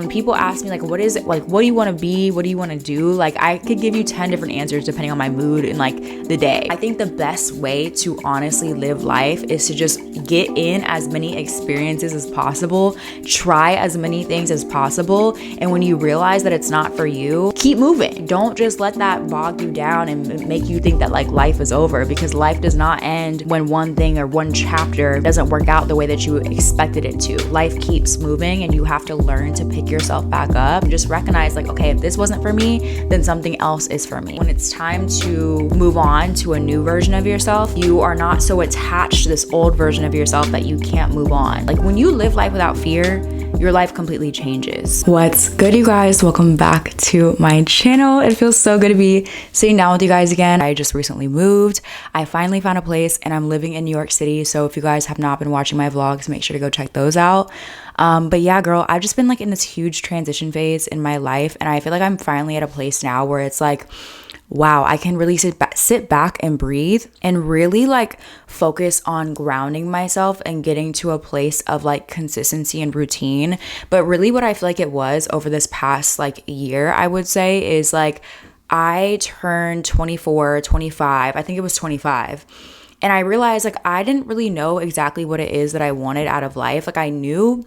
When people ask me like, what is it? Like, what do you want to be? What do you want to do? Like, I could give you 10 different answers depending on my mood and like the day. I think the best way to honestly live life is to just get in as many experiences as possible, try as many things as possible. And when you realize that it's not for you, keep moving. Don't just let that bog you down and make you think that like life is over, because life does not end when one thing or one chapter doesn't work out the way that you expected it to. Life keeps moving and you have to learn to pick yourself back up and just recognize like, okay, if this wasn't for me, then something else is for me. When it's time to move on to a new version of yourself, you are not so attached to this old version of yourself that you can't move on. Like when you live life without fear, your life completely changes. What's good, you guys? Welcome back to my channel. It feels so good to be sitting down with you guys again. I just recently moved. I finally found a place and I'm living in New York City. So if you guys have not been watching my vlogs, make sure to go check those out. But yeah, girl, I've just been like in this huge transition phase in my life. And I feel like I'm finally at a place now where it's like, wow, I can really sit back and breathe and really like focus on grounding myself and getting to a place of like consistency and routine. But really what I feel like it was over this past like year, I would say, is like I turned 24, 25, I think it was 25. And I realized like I didn't really know exactly what it is that I wanted out of life. Like I knew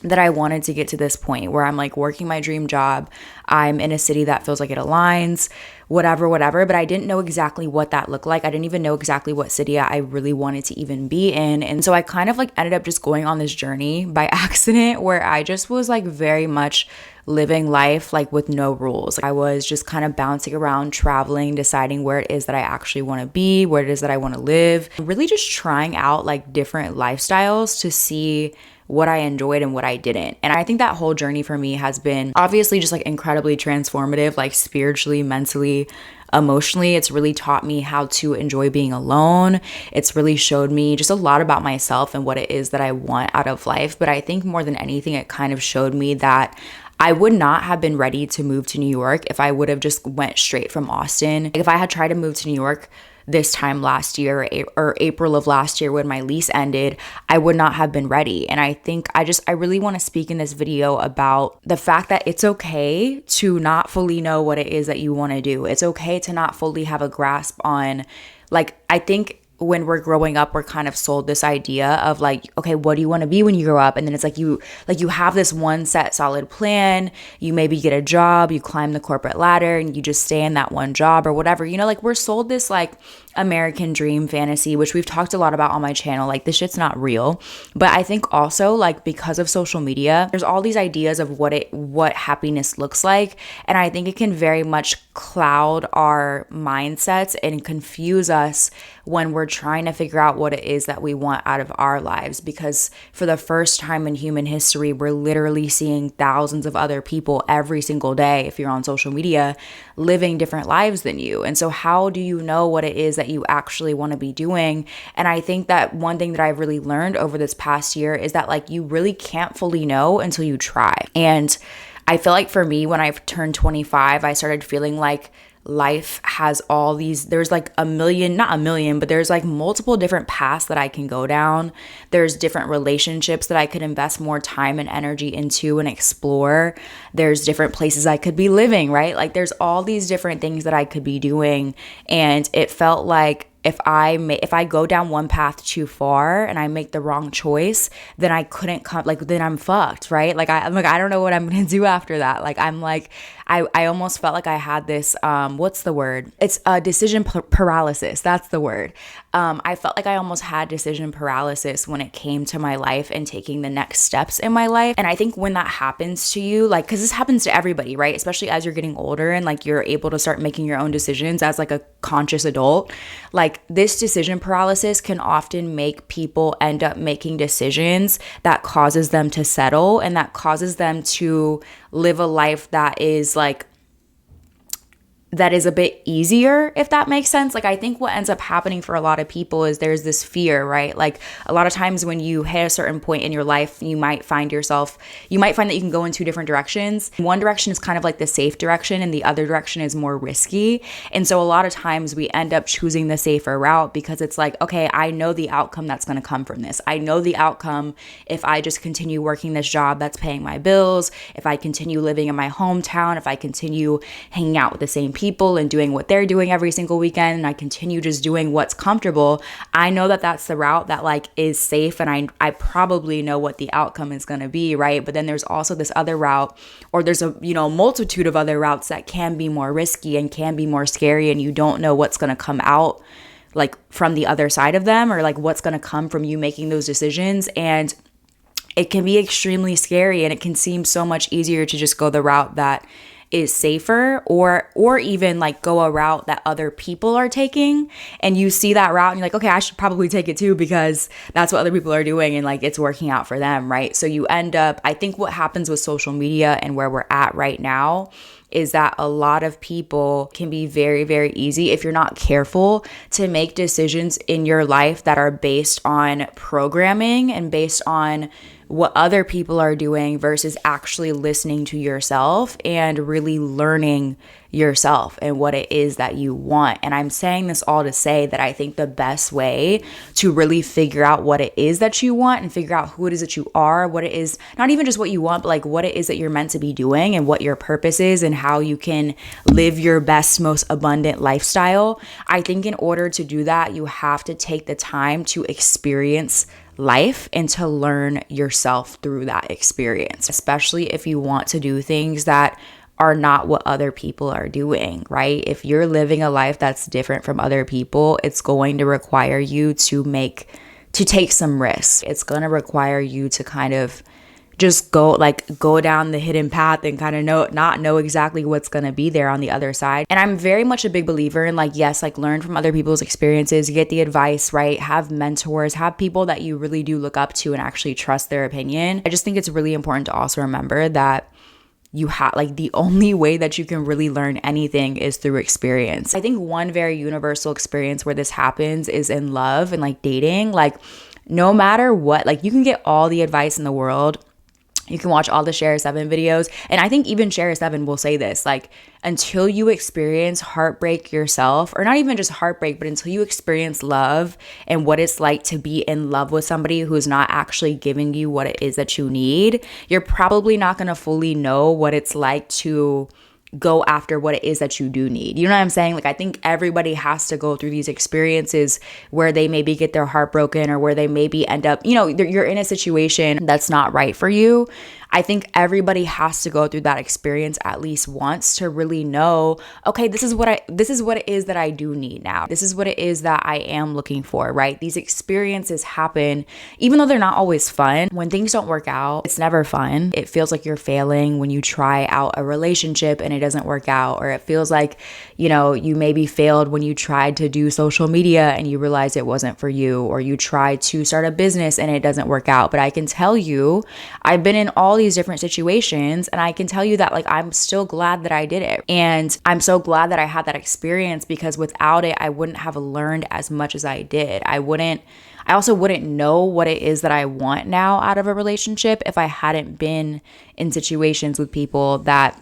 that I wanted to get to this point where I'm like working my dream job. I'm in a city that feels like it aligns, whatever. But I didn't know exactly what that looked like. I didn't even know exactly what city I really wanted to even be in. And so I kind of like ended up just going on this journey by accident where I just was like very much living life like with no rules. I was just kind of bouncing around, traveling, deciding where it is that I actually want to be, where it is that I want to live, really just trying out like different lifestyles to see what I enjoyed and what I didn't. And I think that whole journey for me has been obviously just like incredibly transformative, like spiritually, mentally, emotionally. It's really taught me how to enjoy being alone. It's really showed me just a lot about myself and what it is that I want out of life. But I think more than anything, it kind of showed me that I would not have been ready to move to New York if I would have just went straight from Austin. Like if I had tried to move to New York this time last year or April of last year when my lease ended, I would not have been ready. And I think I really want to speak in this video about the fact that it's okay to not fully know what it is that you want to do. It's okay to not fully have a grasp on, like, I think when we're growing up, we're kind of sold this idea of like, okay, what do you want to be when you grow up? And then it's like you have this one set solid plan. You maybe get a job, you climb the corporate ladder and you just stay in that one job or whatever. You know, like we're sold this like American dream fantasy, which we've talked a lot about on my channel. Like this shit's not real. But I think also like because of social media, there's all these ideas of what happiness looks like. And I think it can very much cloud our mindsets and confuse us when we're trying to figure out what it is that we want out of our lives. Because for the first time in human history, we're literally seeing thousands of other people every single day, if you're on social media, living different lives than you. And so how do you know what it is that you actually want to be doing? And I think that one thing that I've really learned over this past year is that like you really can't fully know until you try. And I feel like for me, when I turned 25, I started feeling like life has all these, there's like not a million, but there's like multiple different paths that I can go down. There's different relationships that I could invest more time and energy into and explore. There's different places I could be living, right? Like there's all these different things that I could be doing. And it felt like if I go down one path too far and I make the wrong choice, then I couldn't come, like, then I'm fucked, right? Like, I'm like, I don't know what I'm going to do after that. Like, I'm like, I almost felt like I had this, what's the word? It's decision paralysis. That's the word. I felt like I almost had decision paralysis when it came to my life and taking the next steps in my life. And I think when that happens to you, like, cause this happens to everybody, right? Especially as you're getting older and like, you're able to start making your own decisions as like a conscious adult. Like this decision paralysis can often make people end up making decisions that causes them to settle and that causes them to live a life that is like, that is a bit easier, if that makes sense. Like, I think what ends up happening for a lot of people is there's this fear, right? Like, a lot of times when you hit a certain point in your life, you might find that you can go in two different directions. One direction is kind of like the safe direction, and the other direction is more risky. And so a lot of times we end up choosing the safer route because it's like, okay, I know the outcome that's going to come from this. I know the outcome if I just continue working this job that's paying my bills, if I continue living in my hometown, if I continue hanging out with the same people and doing what they're doing every single weekend, and I continue just doing what's comfortable. I know that that's the route that like is safe, and I probably know what the outcome is going to be, right? But then there's also this other route, or there's a multitude of other routes that can be more risky and can be more scary, and you don't know what's going to come out like from the other side of them, or like what's going to come from you making those decisions. And it can be extremely scary, and it can seem so much easier to just go the route that is safer, or even like go a route that other people are taking, and you see that route and you're like, okay, I should probably take it too because that's what other people are doing and like it's working out for them, right? So you end up, I think what happens with social media and where we're at right now is that a lot of people can be very, very easy, if you're not careful, to make decisions in your life that are based on programming and based on what other people are doing versus actually listening to yourself and really learning yourself and what it is that you want. And I'm saying this all to say that I think the best way to really figure out what it is that you want and figure out who it is that you are, what it is, not even just what you want, but like what it is that you're meant to be doing and what your purpose is and how you can live your best, most abundant lifestyle. I think in order to do that, you have to take the time to experience life and to learn yourself through that experience, especially if you want to do things that are not what other people are doing, right? If you're living a life that's different from other people, it's going to require you to take some risks. It's going to require you to kind of just go down the hidden path and kind of not know exactly what's going to be there on the other side. And I'm very much a big believer in learn from other people's experiences, get the advice, right? Have mentors, have people that you really do look up to and actually trust their opinion. I just think it's really important to also remember that you have the only way that you can really learn anything is through experience. I think one very universal experience where this happens is in love and dating. No matter what, you can get all the advice in the world. You can watch all the Share 7 videos. And I think even Share 7 will say this, until you experience heartbreak yourself, or not even just heartbreak, but until you experience love and what it's like to be in love with somebody who's not actually giving you what it is that you need, you're probably not going to fully know what it's like to go after what it is that you do need. You know what I'm saying? I think everybody has to go through these experiences where they maybe get their heart broken, or where they maybe end up, you're in a situation that's not right for you. I think everybody has to go through that experience at least once to really know, okay, this is what it is that I do need now. This is what it is that I am looking for, right? These experiences happen, even though they're not always fun. When things don't work out, it's never fun. It feels like you're failing when you try out a relationship and it doesn't work out, or it feels like, you maybe failed when you tried to do social media and you realized it wasn't for you, or you tried to start a business and it doesn't work out. But I can tell you, I've been in all these different situations, and I can tell you that I'm still glad that I did it. And I'm so glad that I had that experience, because without it, I wouldn't have learned as much as I did. I also wouldn't know what it is that I want now out of a relationship if I hadn't been in situations with people that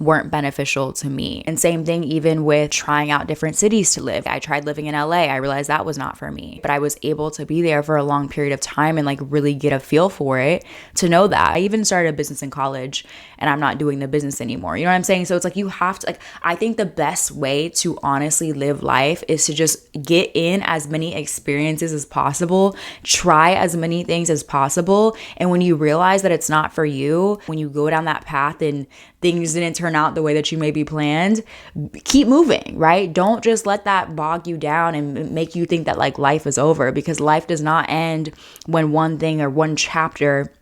weren't beneficial to me. And same thing even with trying out different cities to live. I tried living in LA. I realized that was not for me, but I was able to be there for a long period of time and really get a feel for it, to know that. I even started a business in college, and I'm not doing the business anymore. You know what I'm saying? So it's you have to, I think the best way to honestly live life is to just get in as many experiences as possible, try as many things as possible. And when you realize that it's not for you, when you go down that path and things didn't turn out the way that you maybe planned, keep moving, right? Don't just let that bog you down and make you think that life is over, because life does not end when one thing or one chapter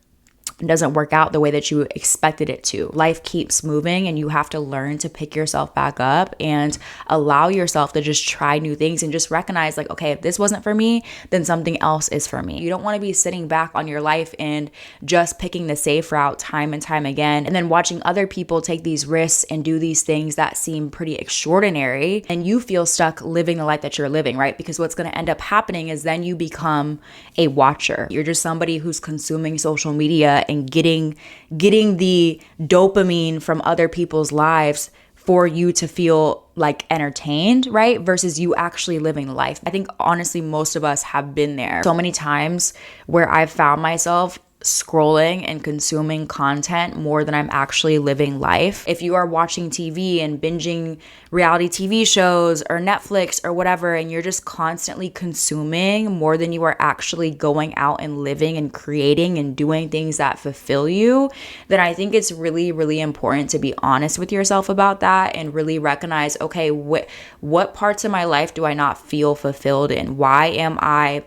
doesn't work out the way that you expected it to. Life keeps moving and you have to learn to pick yourself back up and allow yourself to just try new things and just recognize like, okay, if this wasn't for me, then something else is for me. You don't want to be sitting back on your life and just picking the safe route time and time again and then watching other people take these risks and do these things that seem pretty extraordinary and you feel stuck living the life that you're living, right? Because what's going to end up happening is then you become a watcher. You're just somebody who's consuming social media and getting the dopamine from other people's lives for you to feel like entertained, right? Versus you actually living life. I think honestly, most of us have been there so many times where I've found myself scrolling and consuming content more than I'm actually living life. If you are watching TV and binging reality TV shows or Netflix or whatever, and you're just constantly consuming more than you are actually going out and living and creating and doing things that fulfill you, then I think it's really, really important to be honest with yourself about that and really recognize, okay, what parts of my life do I not feel fulfilled in? Why am I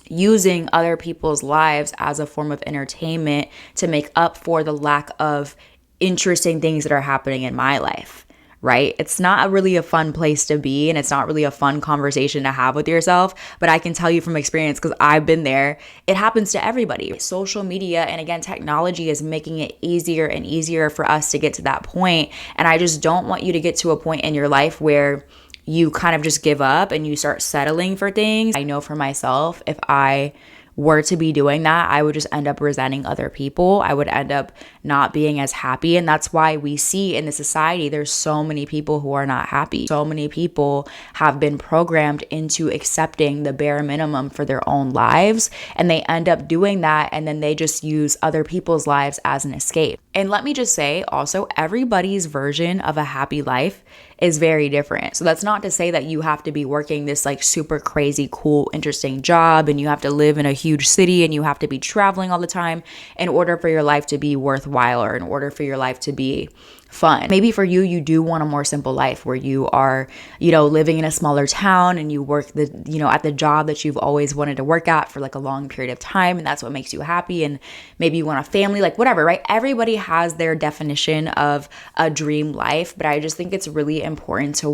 using other people's lives as a form of entertainment to make up for the lack of interesting things that are happening in my life, right? It's not really a fun place to be and it's not really a fun conversation to have with yourself, but I can tell you from experience because I've been there. It happens to everybody. Social media and again, technology is making it easier and easier for us to get to that point. And I just don't want you to get to a point in your life where you kind of just give up and you start settling for things. I know for myself, if I were to be doing that, I would just end up resenting other people. I would end up not being as happy. And that's why we see in the society, there's so many people who are not happy. So many people have been programmed into accepting the bare minimum for their own lives. And they end up doing that. And then they just use other people's lives as an escape. And let me just say also, everybody's version of a happy life is very different. So that's not to say that you have to be working this like super crazy, cool, interesting job and you have to live in a huge city and you have to be traveling all the time in order for your life to be worthwhile or in order for your life to be fun. Maybe for you, you do want a more simple life where you are, living in a smaller town and you work at the job that you've always wanted to work at for like a long period of time. And that's what makes you happy. And maybe you want a family, like whatever, right? Everybody has their definition of a dream life. But I just think it's really important to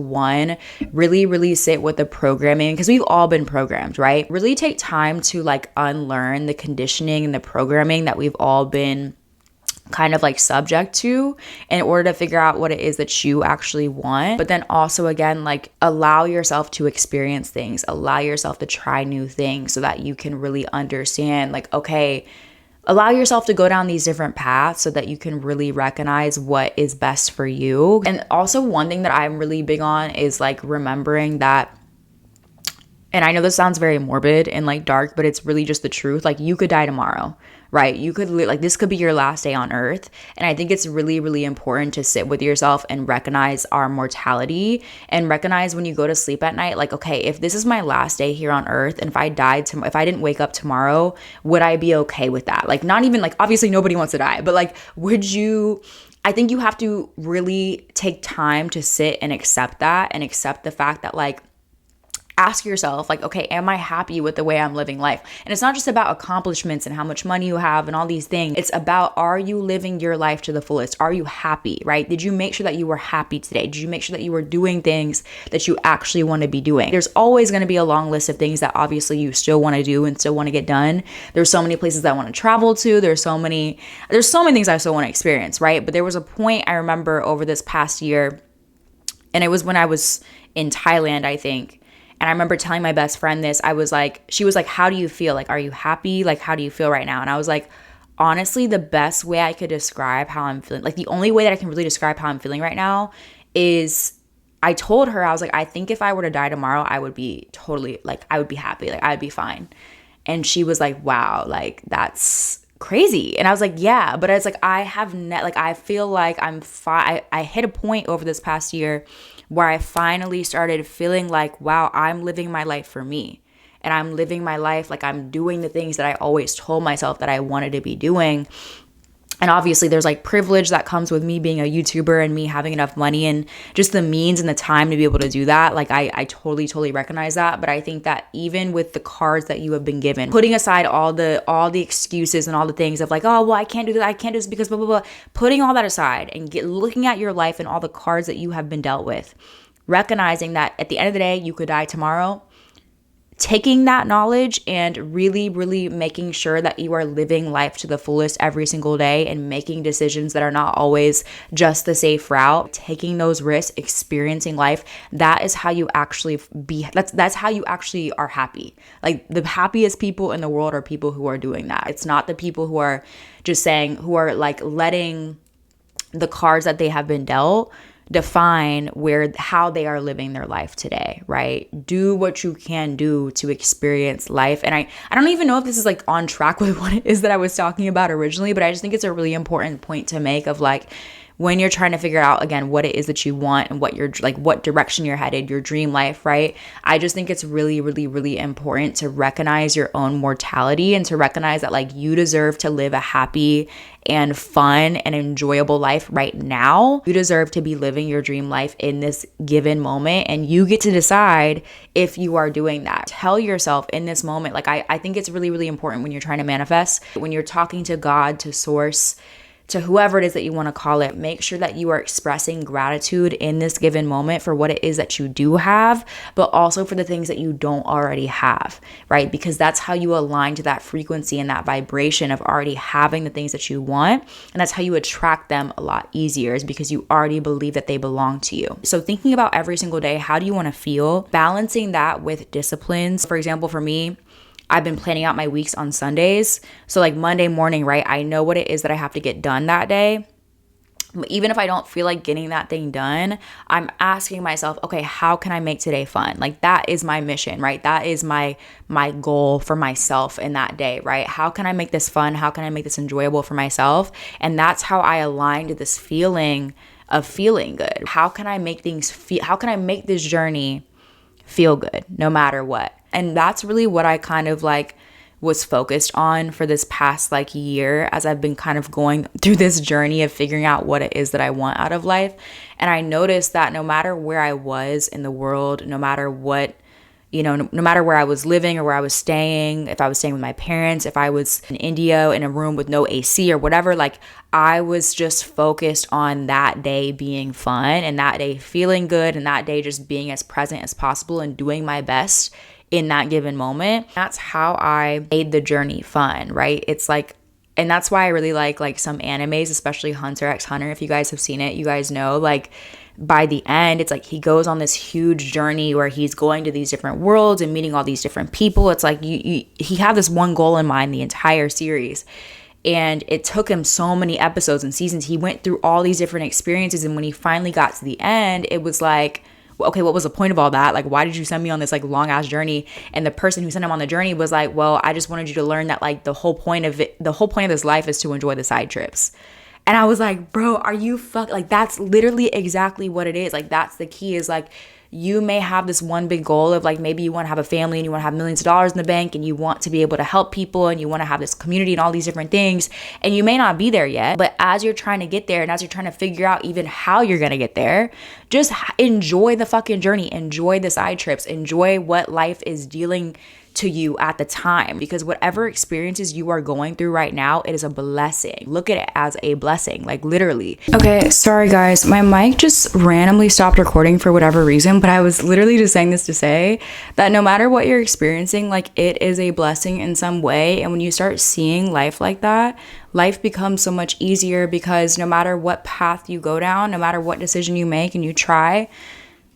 really, really sit with the programming because we've all been programmed, right? Really take time to like unlearn the conditioning and the programming that we've all been kind of like subject to in order to figure out what it is that you actually want. But then also again, like allow yourself to experience things, allow yourself to try new things so that you can really understand like, okay, allow yourself to go down these different paths so that you can really recognize what is best for you. And also one thing that I'm really big on is like remembering that, and I know this sounds very morbid and like dark, but it's really just the truth. Like you could die tomorrow, right? You could like this could be your last day on earth. And I think it's really, really important to sit with yourself and recognize our mortality and recognize when you go to sleep at night, like, okay, if this is my last day here on earth and if I if I didn't wake up tomorrow, would I be okay with that? Like not even like, obviously nobody wants to die, but like, I think you have to really take time to sit and accept that and accept the fact that like, ask yourself like, okay, am I happy with the way I'm living life? And it's not just about accomplishments and how much money you have and all these things. It's about, are you living your life to the fullest? Are you happy, right? Did you make sure that you were happy today? Did you make sure that you were doing things that you actually want to be doing? There's always going to be a long list of things that obviously you still want to do and still want to get done. There's so many places I want to travel to. There's so many things I still want to experience, right? But there was a point I remember over this past year, and it was when I was in Thailand, I think. And I remember telling my best friend this. She was like, how do you feel? Like, are you happy? Like, how do you feel right now? And I was like, honestly, the best way I could describe how I'm feeling, like the only way that I can really describe how I'm feeling right now is I told her, I was like, I think if I were to die tomorrow, I would be totally like, I would be happy. Like I'd be fine. And she was like, wow, like that's crazy. And I was like, yeah, but it's like, I feel like I'm fine. I hit a point over this past year where I finally started feeling like, wow, I'm living my life for me. And I'm living my life like I'm doing the things that I always told myself that I wanted to be doing. And obviously there's like privilege that comes with me being a YouTuber and me having enough money and just the means and the time to be able to do that. Like I totally recognize that. But I think that even with the cards that you have been given, putting aside all the excuses and all the things of like, oh, well, I can't do that. I can't do this because blah, blah, blah. Putting all that aside and looking at your life and all the cards that you have been dealt with, recognizing that at the end of the day, you could die tomorrow. Taking that knowledge and really making sure that you are living life to the fullest every single day and making decisions that are not always just the safe route, taking those risks, experiencing life, that is how you actually that's how you actually are happy. Like the happiest people in the world are people who are doing that. It's not the people who are just saying, who are like letting the cards that they have been dealt define how they are living their life today, right? Do what you can do to experience life. And I don't even know if this is like on track with what it is that I was talking about originally, but I just think it's a really important point to make of like, when you're trying to figure out again what it is that you want and what you're like, what direction you're headed, your dream life, right? I just think it's really important to recognize your own mortality and to recognize that like you deserve to live a happy and fun and enjoyable life right now. You deserve to be living your dream life in this given moment, and you get to decide if you are doing that. Tell yourself in this moment, like I think it's really important when you're trying to manifest, when you're talking to God, to source, to whoever it is that you want to call it, make sure that you are expressing gratitude in this given moment for what it is that you do have, but also for the things that you don't already have, right? Because that's how you align to that frequency and that vibration of already having the things that you want. And that's how you attract them a lot easier, is because you already believe that they belong to you. So thinking about every single day, how do you want to feel? Balancing that with disciplines. For example, for me, I've been planning out my weeks on Sundays. So like Monday morning, right? I know what it is that I have to get done that day. Even if I don't feel like getting that thing done, I'm asking myself, okay, how can I make today fun? Like that is my mission, right? That is my goal for myself in that day, right? How can I make this fun? How can I make this enjoyable for myself? And that's how I align to this feeling of feeling good. How can I make how can I make this journey feel good no matter what? And that's really what I kind of like was focused on for this past like year, as I've been kind of going through this journey of figuring out what it is that I want out of life. And I noticed that no matter where I was in the world, no matter what, no matter where I was living or where I was staying, if I was staying with my parents, if I was in India in a room with no AC or whatever, like I was just focused on that day being fun and that day feeling good and that day just being as present as possible and doing my best in that given moment. That's how I made the journey fun, right? It's like, and that's why I really like some animes, especially Hunter x Hunter. If you guys have seen it, you guys know, like by the end, it's like he goes on this huge journey where he's going to these different worlds and meeting all these different people. It's like he had this one goal in mind the entire series. And it took him so many episodes and seasons. He went through all these different experiences. And when he finally got to the end, it was like, okay, what was the point of all that? Like, why did you send me on this like long ass journey? And the person who sent him on the journey was like, well, I just wanted you to learn that like the whole point of this life is to enjoy the side trips. And I was like, bro, are you like that's literally exactly what it is. Like that's the key, is like you may have this one big goal of like maybe you want to have a family and you want to have millions of dollars in the bank and you want to be able to help people and you want to have this community and all these different things, and you may not be there yet, but as you're trying to get there and as you're trying to figure out even how you're going to get there, just enjoy the fucking journey, enjoy the side trips, enjoy what life is dealing to you at the time, because whatever experiences you are going through right now, it is a blessing. Look at it as a blessing, like literally. Okay, sorry guys, my mic just randomly stopped recording for whatever reason, but I was literally just saying this to say that no matter what you're experiencing, like it is a blessing in some way. And when you start seeing life like that, life becomes so much easier, because no matter what path you go down, no matter what decision you make and you try,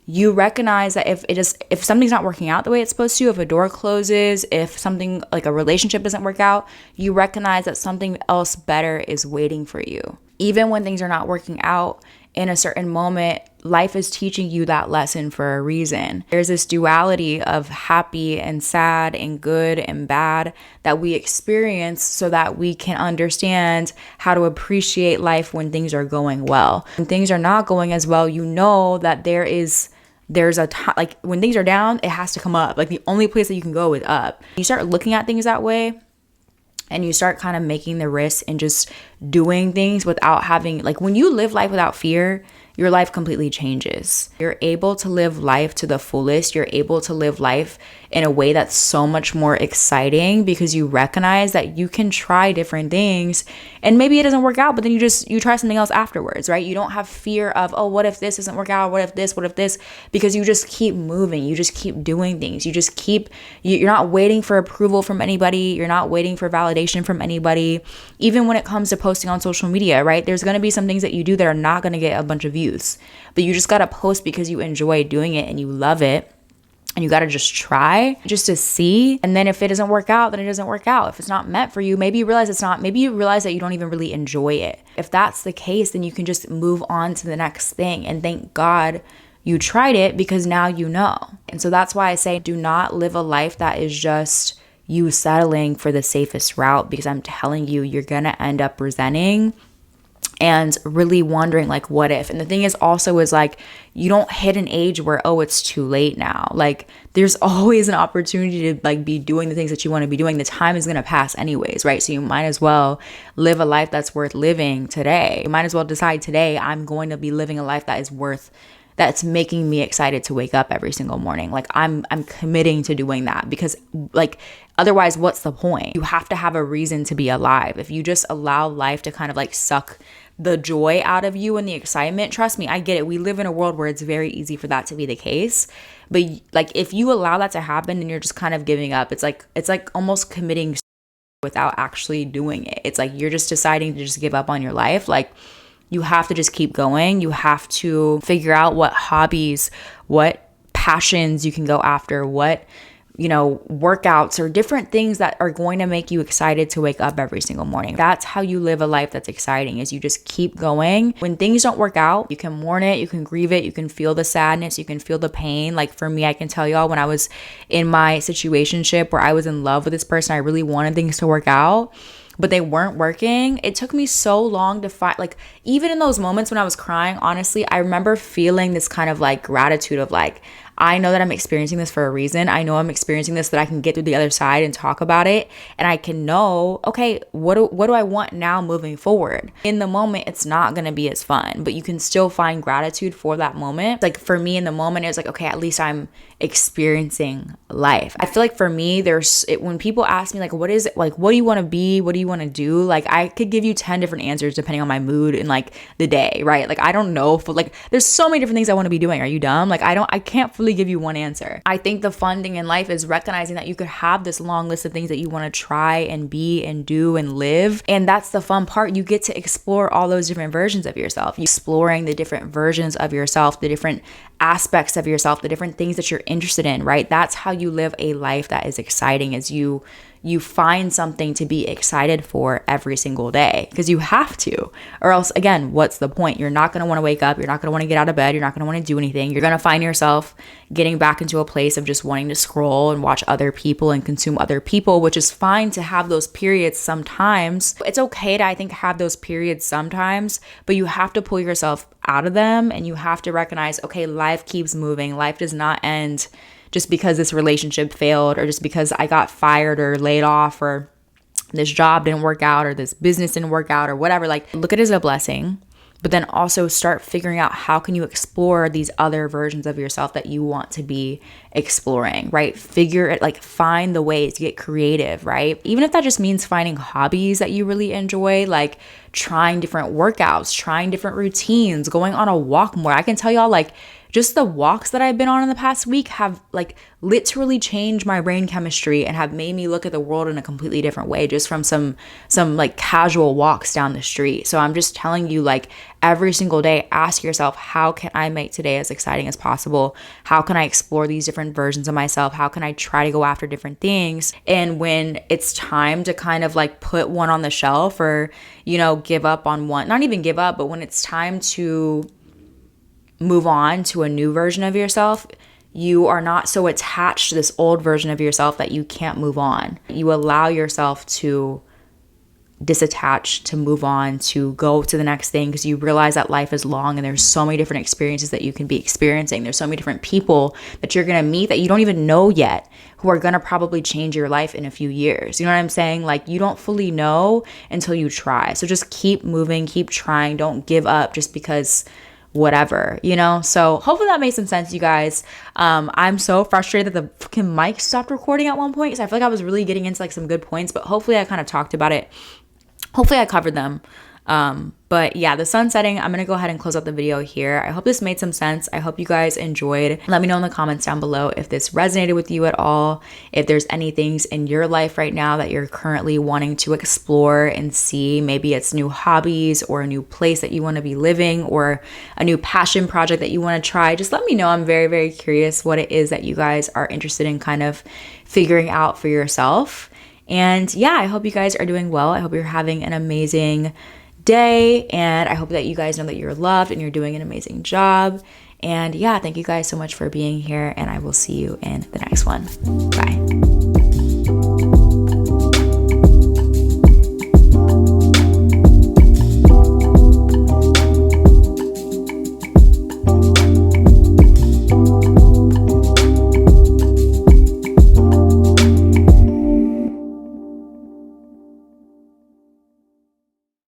you recognize that if something's not working out the way it's supposed to, if a door closes, if something like a relationship doesn't work out, you recognize that something else better is waiting for you. Even when things are not working out in a certain moment, life is teaching you that lesson for a reason. There's this duality of happy and sad and good and bad that we experience so that we can understand how to appreciate life when things are going well. When things are not going as well, you know that there's a time, like when things are down, it has to come up. Like the only place that you can go is up. You start looking at things that way and you start kind of making the risk and just doing things without having, like, when you live life without fear, your life completely changes. You're able to live life to the fullest. You're able to live life in a way that's so much more exciting because you recognize that you can try different things and maybe it doesn't work out, but then you try something else afterwards, right? You don't have fear of, oh, what if this doesn't work out? What if this? Because you just keep moving. You just keep doing things. You're not waiting for approval from anybody. You're not waiting for validation from anybody. Even when it comes to posting on social media, right? There's going to be some things that you do that are not going to get a bunch of views, but you just got to post because you enjoy doing it and you love it. And you got to just try just to see. And then if it doesn't work out, then it doesn't work out. If it's not meant for you, maybe you realize it's not. Maybe you realize that you don't even really enjoy it. If that's the case, then you can just move on to the next thing. And thank God you tried it, because now you know. And so that's why I say, do not live a life that is just you settling for the safest route, because I'm telling you, you're going to end up resenting and really wondering, like, what if? And the thing is also is, like, you don't hit an age where, oh, it's too late now. Like, there's always an opportunity to, like, be doing the things that you want to be doing. The time is going to pass anyways, right? So you might as well live a life that's worth living today. You might as well decide today, I'm going to be living a life that's making me excited to wake up every single morning. Like, I'm committing to doing that, because, like, otherwise, what's the point? You have to have a reason to be alive. If you just allow life to kind of, like, suck the joy out of you and the excitement, trust me, I get it. We live in a world where it's very easy for that to be the case. But, like, if you allow that to happen and you're just kind of giving up, it's like almost committing without actually doing it. It's like you're just deciding to just give up on your life. Like, you have to just keep going. You have to figure out what hobbies, what passions you can go after, what, workouts or different things that are going to make you excited to wake up every single morning. That's how you live a life that's exciting, is you just keep going. When things don't work out, you can mourn it, you can grieve it, you can feel the sadness, you can feel the pain. Like, for me, I can tell y'all, when I was in my situationship where I was in love with this person, I really wanted things to work out, but they weren't working. It took me so long to find, like, even in those moments when I was crying, honestly, I remember feeling this kind of, like, gratitude of, like, I know that I'm experiencing this for a reason. I know I'm experiencing this, that I can get through the other side and talk about it. And I can know, okay, what do I want now moving forward? In the moment, it's not going to be as fun, but you can still find gratitude for that moment. Like, for me in the moment, it was like, okay, at least I'm experiencing life. I feel like for me, when people ask me, like, what is it? Like, what do you want to be? What do you want to do? Like, I could give you 10 different answers depending on my mood and, like, the day, right? Like, I don't know like, there's so many different things I want to be doing. Are you dumb? Like, I can't fully give you one answer. I think the fun thing in life is recognizing that you could have this long list of things that you want to try and be and do and live. And that's the fun part. You get to explore all those different versions of yourself. You exploring the different versions of yourself, the different aspects of yourself, the different things that you're interested in, right? That's how you live a life that is exciting, is you find something to be excited for every single day, because you have to, or else, again, what's the point? You're not going to want to wake up. You're not going to want to get out of bed. You're not going to want to do anything. You're going to find yourself getting back into a place of just wanting to scroll and watch other people and consume other people, which is fine to have those periods sometimes. It's okay to, I think, have those periods sometimes, but you have to pull yourself out of them, and you have to recognize, okay, life keeps moving. Life does not end just because this relationship failed, or just because I got fired or laid off, or this job didn't work out, or this business didn't work out, or whatever. Like, look at it as a blessing, but then also start figuring out how can you explore these other versions of yourself that you want to be exploring, right? Figure it, like, find the ways to get creative, right? Even if that just means finding hobbies that you really enjoy, like trying different workouts, trying different routines, going on a walk more. I can tell y'all, like, just the walks that I've been on in the past week have, like, literally changed my brain chemistry and have made me look at the world in a completely different way, just from some like casual walks down the street. So I'm just telling you, like, every single day, ask yourself, how can I make today as exciting as possible? How can I explore these different versions of myself? How can I try to go after different things? And when it's time to kind of, like, put one on the shelf, or, give up on one, not even give up, but when it's time to move on to a new version of yourself, you are not so attached to this old version of yourself that you can't move on. You allow yourself to disattach, to move on, to go to the next thing, because you realize that life is long and there's so many different experiences that you can be experiencing. There's so many different people that you're going to meet that you don't even know yet, who are going to probably change your life in a few years. You know what I'm saying? Like, you don't fully know until you try. So just keep moving, keep trying. Don't give up just because whatever, you know? So hopefully that made some sense, you guys. I'm so frustrated that the fucking mic stopped recording at one point, because I feel like I was really getting into like some good points, but hopefully I kind of talked about it. Hopefully I covered them. But yeah, the sun setting, I'm going to go ahead and close out the video here. I hope this made some sense. I hope you guys enjoyed. Let me know in the comments down below if this resonated with you at all. If there's any things in your life right now that you're currently wanting to explore and see. Maybe it's new hobbies or a new place that you want to be living, or a new passion project that you want to try. Just let me know. I'm very, very curious what it is that you guys are interested in kind of figuring out for yourself. And yeah, I hope you guys are doing well. I hope you're having an amazing day, and I hope that you guys know that you're loved and you're doing an amazing job. And yeah, thank you guys so much for being here, and I will see you in the next one. Bye.